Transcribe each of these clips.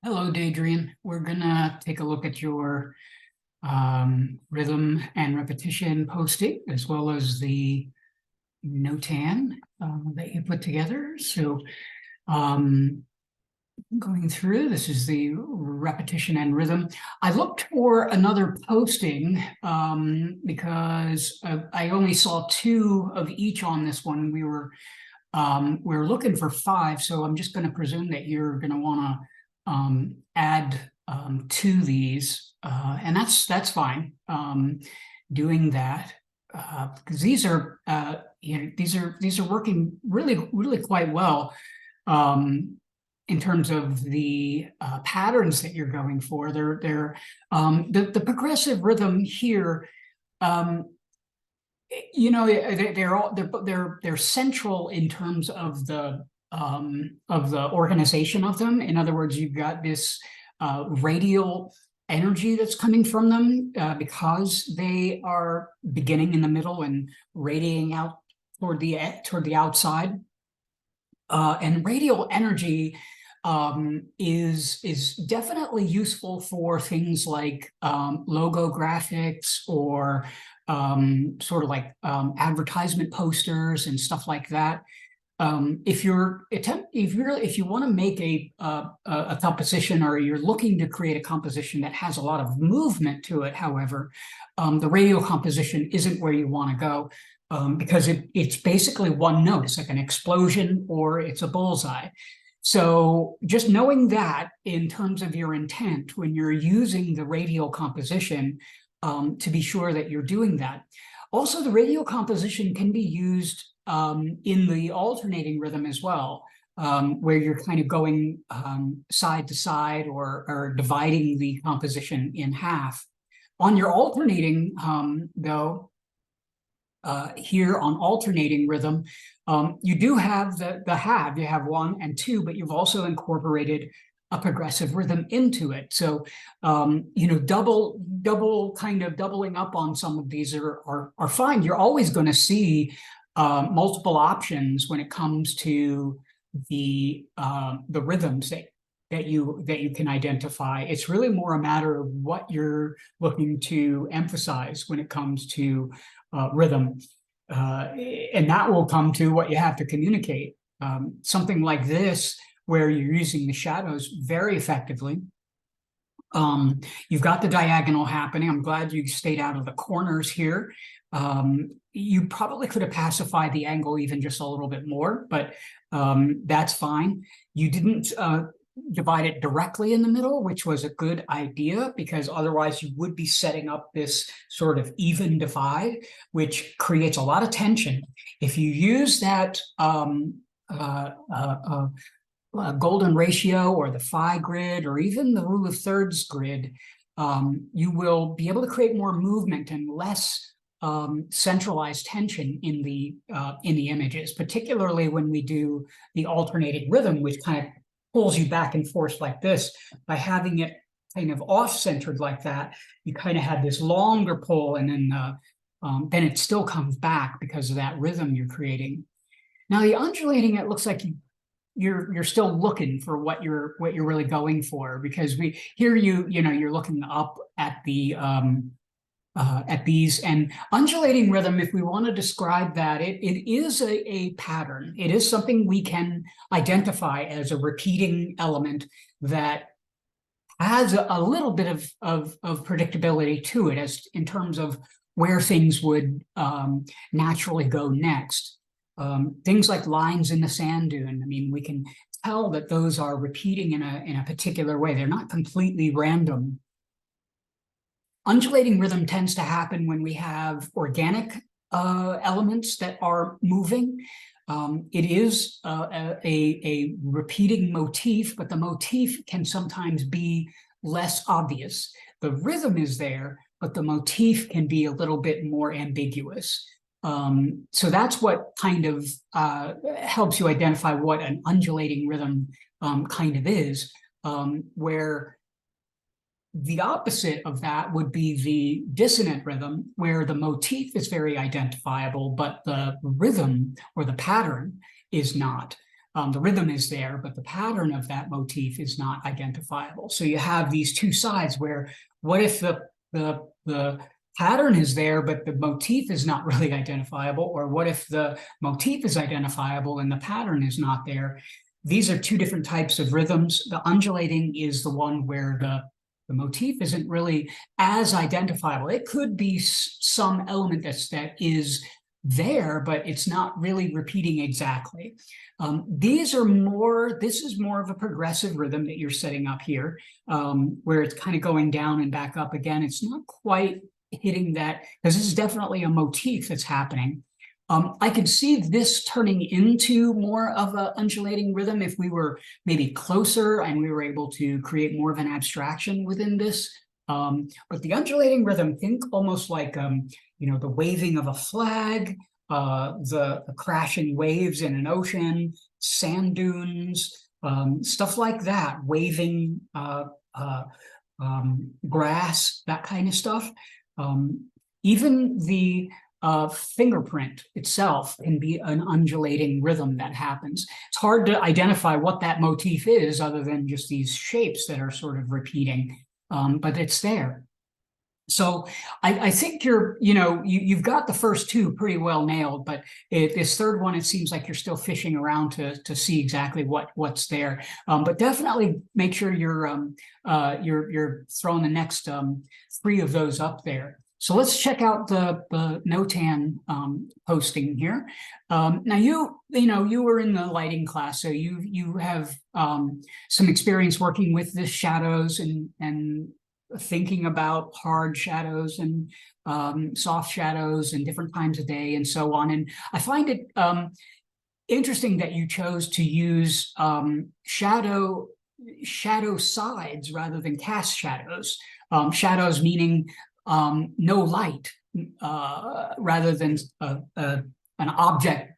Hello, Daydream. We're gonna take a look at your rhythm and repetition posting, as well as the Notan that you put together. So going through, this is the repetition and rhythm. I looked for another posting because I only saw two of each on this one. We were looking for five, so I'm just going to presume that you're going to want to add to these, and that's fine. Doing that because these are these are working really quite well in terms of the patterns that you're going for. The progressive rhythm here. They're central in terms of the organization of them. In other words, you've got this radial energy that's coming from them because they are beginning in the middle and radiating out toward the outside. And radial energy is definitely useful for things like logo graphics or sort of like advertisement posters and stuff like that. If you want to make a composition, or you're looking to create a composition that has a lot of movement to it, however, the radial composition isn't where you want to go. Because it's basically one note. It's like an explosion or it's a bullseye. So just knowing that in terms of your intent when you're using the radial composition, to be sure that you're doing that. Also, the radial composition can be used in the alternating rhythm as well, where you're kind of going side to side or dividing the composition in half. On your alternating, though, here on alternating rhythm, you do have you have one and two, but you've also incorporated a progressive rhythm into it. So, doubling up on some of these are fine. You're always going to see multiple options when it comes to the rhythms that you can identify. It's really more a matter of what you're looking to emphasize when it comes to rhythm. And that will come to what you have to communicate. Something like this, where you're using the shadows very effectively. You've got the diagonal happening. I'm glad you stayed out of the corners here. You probably could have pacified the angle even just a little bit more, but that's fine. You didn't divide it directly in the middle, which was a good idea, because otherwise you would be setting up this sort of even divide, which creates a lot of tension. If you use that golden ratio or the phi grid or even the rule of thirds grid, you will be able to create more movement and less centralized tension in the images, particularly when we do the alternating rhythm, which kind of pulls you back and forth like this. By having it kind of off-centered like that, you kind of have this longer pull, and then it still comes back because of that rhythm you're creating. Now the undulating, it looks like you're still looking for what you're really going for, because you're looking up at the at these. And undulating rhythm, if we want to describe that, it is a pattern. It is something we can identify as a repeating element that has a little bit of predictability to it, as in terms of where things would naturally go next. Things like lines in the sand dune. I mean, we can tell that those are repeating in a particular way. They're not completely random. Undulating rhythm tends to happen when we have organic elements that are moving. It is a repeating motif, but the motif can sometimes be less obvious. The rhythm is there, but the motif can be a little bit more ambiguous. So that's what kind of helps you identify what an undulating rhythm kind of is, where the opposite of that would be the dissonant rhythm, where the motif is very identifiable, but the rhythm or the pattern is not. The rhythm is there, but the pattern of that motif is not identifiable. So you have these two sides where, what if the pattern is there, but the motif is not really identifiable? Or what if the motif is identifiable and the pattern is not there? These are two different types of rhythms. The undulating is the one where the motif isn't really as identifiable. It could be some element that is there, but it's not really repeating exactly. This is more of a progressive rhythm that you're setting up here, where it's kind of going down and back up again. It's not quite hitting that, because this is definitely a motif that's happening. I could see this turning into more of an undulating rhythm if we were maybe closer and we were able to create more of an abstraction within this. But the undulating rhythm, think almost like the waving of a flag, the crashing waves in an ocean, sand dunes, stuff like that, waving grass, that kind of stuff. Even the fingerprint itself can be an undulating rhythm that happens. It's hard to identify what that motif is other than just these shapes that are sort of repeating, but it's there. So I think you've got the first two pretty well nailed, but this third one, it seems like you're still fishing around to see exactly what's there. But definitely make sure you're throwing the next 3 of those up there. So let's check out the Notan posting here. Now you were in the lighting class, so you have some experience working with the shadows and thinking about hard shadows and soft shadows and different times of day and so on. And I find it interesting that you chose to use shadow sides rather than cast shadows. Shadows meaning no light, rather than an object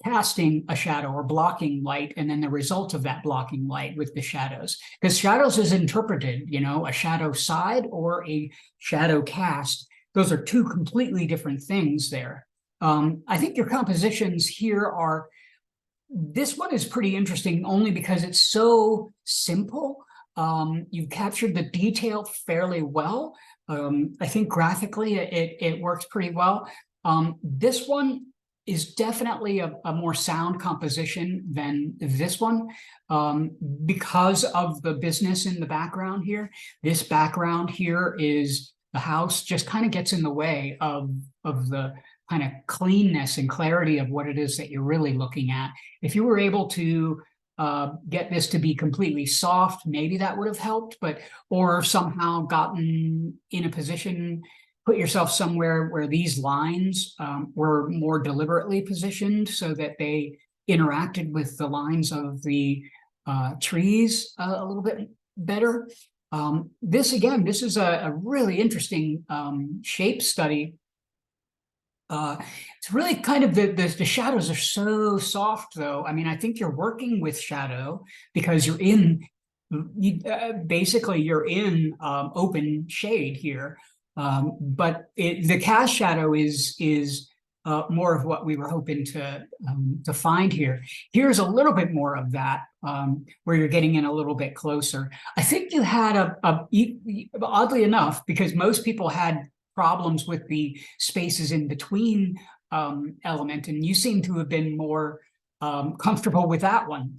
casting a shadow or blocking light, and then the result of that blocking light with the shadows. Because shadows is interpreted, a shadow side or a shadow cast. Those are two completely different things there. I think your compositions here this one is pretty interesting only because it's so simple. You've captured the detail fairly well. I think graphically it works pretty well. This one is definitely a more sound composition than this one, because of the business in the background here. This background here is the house just kind of gets in the way of the kind of cleanness and clarity of what it is that you're really looking at. If you were able to get this to be completely soft, maybe that would have helped, or somehow gotten in a position, put yourself somewhere where these lines were more deliberately positioned so that they interacted with the lines of the trees a little bit better. This is a really interesting shape study. It's really kind of the shadows are so soft, though. I mean, I think you're working with shadow because you're in open shade here. But the cast shadow is more of what we were hoping to find here. Here's a little bit more of that, where you're getting in a little bit closer. I think you had oddly enough, because most people had problems with the spaces in between element, and you seem to have been more comfortable with that one,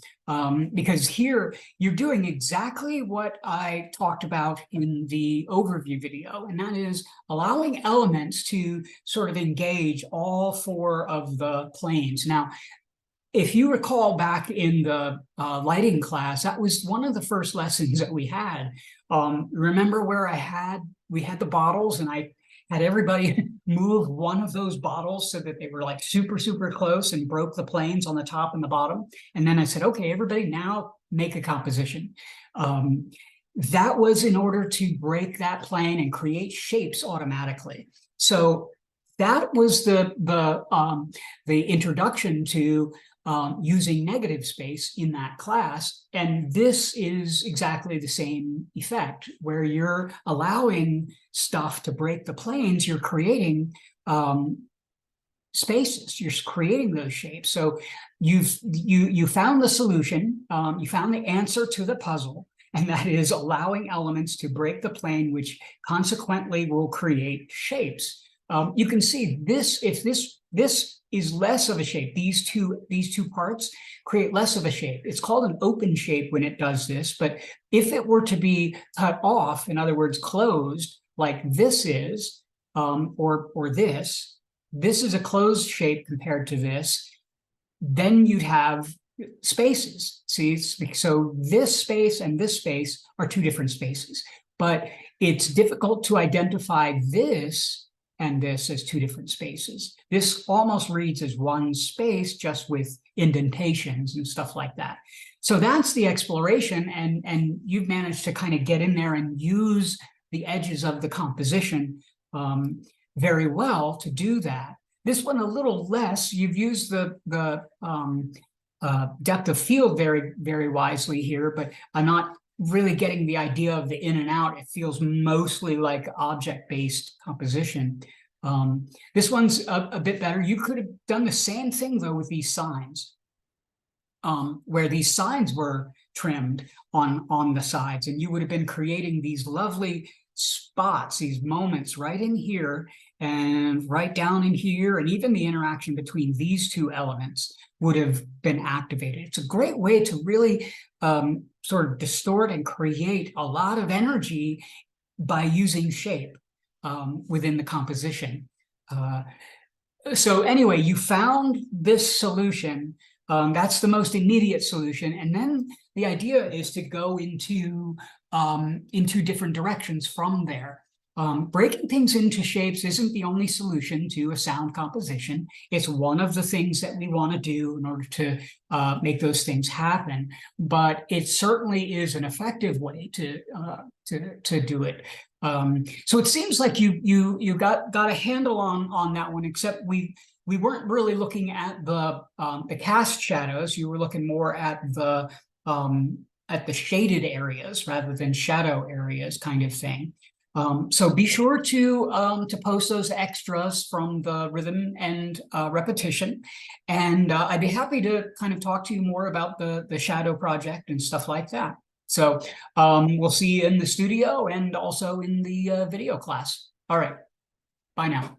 because here you're doing exactly what I talked about in the overview video, and that is allowing elements to sort of engage all 4 of the planes. Now, if you recall back in the lighting class, that was one of the first lessons that we had. Remember where we had the bottles, and I had everybody move one of those bottles so that they were like super, super close and broke the planes on the top and the bottom. And then I said, okay, everybody now make a composition. That was in order to break that plane and create shapes automatically. So that was the introduction to using negative space in that class. And this is exactly the same effect, where you're allowing stuff to break the planes. You're creating spaces. You're creating those shapes. So you found the solution, you found the answer to the puzzle, and that is allowing elements to break the plane, which consequently will create shapes. You can see this, if this is less of a shape, these two parts create less of a shape. It's called an open shape when it does this, but if it were to be cut off, in other words, closed, like this is, or this is a closed shape compared to this, then you'd have spaces. See, so this space and this space are two different spaces, but it's difficult to identify this and this as two different spaces. This almost reads as one space, just with indentations and stuff like that. So that's the exploration, and you've managed to kind of get in there and use the edges of the composition very well to do that. This one a little less. You've used the depth of field very, very wisely here, but I'm not really getting the idea of the in and out. It feels mostly like object-based composition. This one's a bit better. You could have done the same thing though with these signs, where these signs were trimmed on the sides, and you would have been creating these lovely spots, these moments right in here and right down in here, and even the interaction between these two elements would have been activated. It's a great way to really sort of distort and create a lot of energy by using shape within the composition. So anyway, you found this solution. That's the most immediate solution. And then the idea is to go into different directions from there. Breaking things into shapes isn't the only solution to a sound composition. It's one of the things that we want to do in order to make those things happen. But it certainly is an effective way to do it. So it seems like you got a handle on that one, except we weren't really looking at the cast shadows. You were looking more at the shaded areas rather than shadow areas, kind of thing. So be sure to post those extras from the rhythm and repetition, and I'd be happy to kind of talk to you more about the shadow project and stuff like that. So we'll see you in the studio and also in the video class. All right, bye now.